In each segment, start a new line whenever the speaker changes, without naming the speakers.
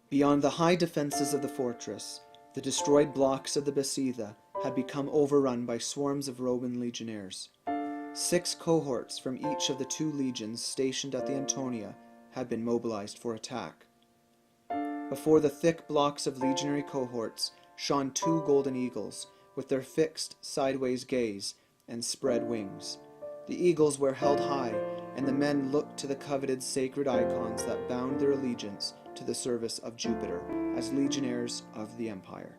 Beyond the high defenses of the fortress, the destroyed blocks of the Besaida had become overrun by swarms of Roman legionnaires. 6 cohorts from each of the 2 legions stationed at the Antonia had been mobilized for attack. Before the thick blocks of legionary cohorts shone 2 golden eagles with their fixed sideways gaze and spread wings. The eagles were held high, and the men looked to the coveted sacred icons that bound their allegiance to the service of Jupiter as legionnaires of the empire.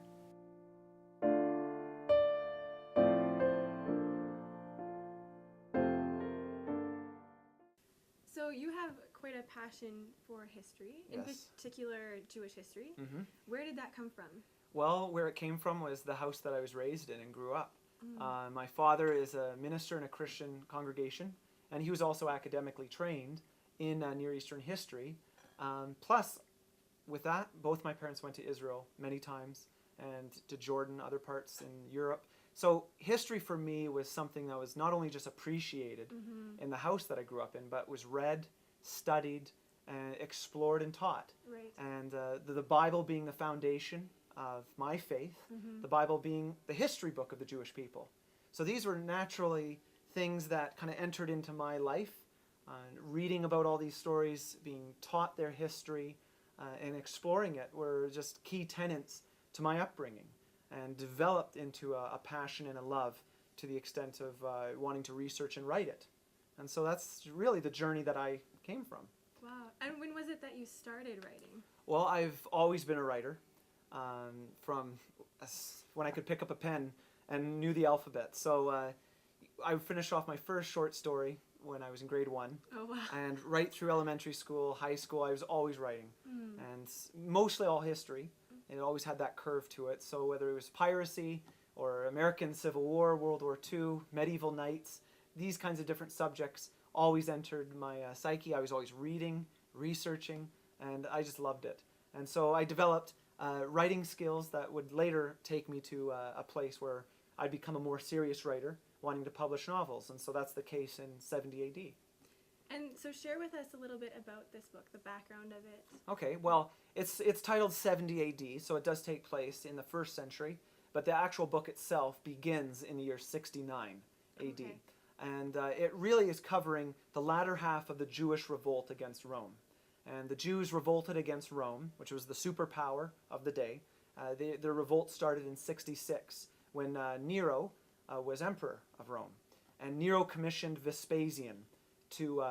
So you have quite a passion for history, in
Yes.
particular Jewish history.
Mm-hmm.
Where did that come from?
Well, where it came from was the house that I was raised in and grew up. My father is a minister in a Christian congregation, and he was also academically trained in Near Eastern history. Plus, with that, both my parents went to Israel many times and to Jordan, other parts in Europe. So history for me was something that was not only just appreciated in the house that I grew up in, but was read, studied, and explored and taught.
Right.
And the Bible being the foundation of my faith, the Bible being the history book of the Jewish people. So these were naturally things that kind of entered into my life. Reading about all these stories, being taught their history, and exploring it were just key tenets to my upbringing, and developed into a passion and a love to the extent of wanting to research and write it. And so that's really the journey that I came from.
Wow. And when was it that you started writing?
Well, I've always been a writer from when I could pick up a pen and knew the alphabet. So I finished off my first short story when I was in grade 1.
Oh, wow.
And right through elementary school, high school, I was always writing. And mostly all history. It always had that curve to it. So whether it was piracy or American Civil War, World War II, medieval knights, these kinds of different subjects always entered my psyche. I was always reading, researching, and I just loved it. And so I developed writing skills that would later take me to a place where I'd become a more serious writer, wanting to publish novels. And so that's the case in 70 AD.
And so share with us a little bit about this book, the background of it.
Okay, well, it's titled 70 AD, so it does take place in the 1st century, but the actual book itself begins in the year 69 AD.
Okay.
And it really is covering the latter half of the Jewish revolt against Rome. And the Jews revolted against Rome, which was the superpower of the day. Their revolt started in 66 when Nero was emperor of Rome. And Nero commissioned Vespasian to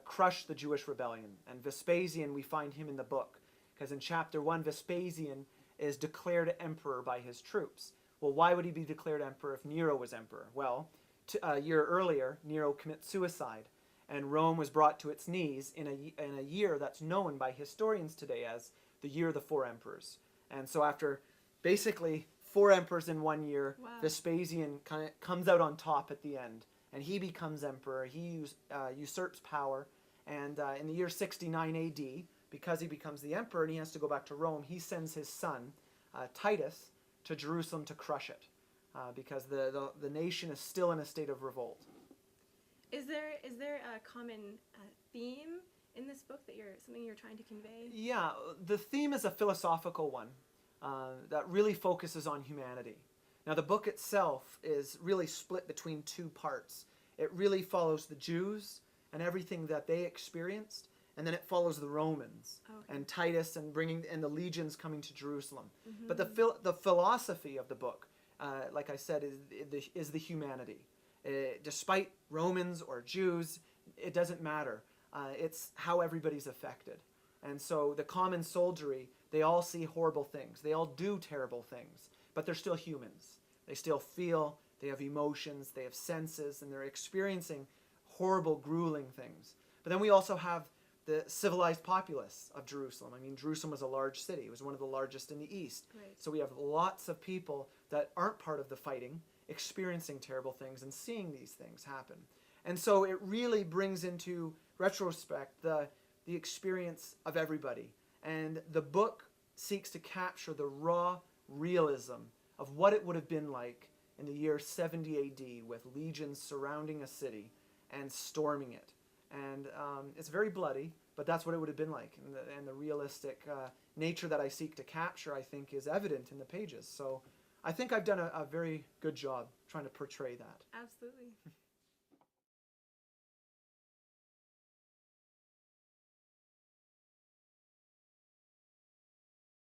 crush the Jewish rebellion. And Vespasian, we find him in the book, because in chapter 1, Vespasian is declared emperor by his troops. Well, why would he be declared emperor if Nero was emperor? Well, a year earlier, Nero commits suicide, and Rome was brought to its knees in a year that's known by historians today as the Year of the Four Emperors. And so after basically 4 emperors in 1 year,
Wow.
Vespasian kind of comes out on top at the end, and he becomes emperor. He usurps power, and in the year 69 AD, because he becomes the emperor and he has to go back to Rome, he sends his son, Titus, to Jerusalem to crush it, because the nation is still in a state of revolt.
Is there a common theme in this book that something you're trying to convey?
Yeah, the theme is a philosophical one that really focuses on humanity. Now, the book itself is really split between 2 parts. It really follows the Jews and everything that they experienced, and then it follows the Romans and Titus and the legions coming to Jerusalem. But the philosophy of the book, like I said, is the humanity. Despite Romans or Jews, it doesn't matter. It's how everybody's affected. And so the common soldiery, they all see horrible things. They all do terrible things, but they're still humans. They still feel, they have emotions, they have senses, and they're experiencing horrible, grueling things. But then we also have the civilized populace of Jerusalem. I mean, Jerusalem was a large city. It was one of the largest in the East.
Right.
So we have lots of people that aren't part of the fighting, experiencing terrible things and seeing these things happen. And so it really brings into retrospect the experience of everybody. And the book seeks to capture the raw realism of what it would have been like in the year 70 AD with legions surrounding a city and storming it. And it's very bloody, but that's what it would have been like. And the realistic nature that I seek to capture, I think, is evident in the pages. So I think I've done a very good job trying to portray that.
Absolutely.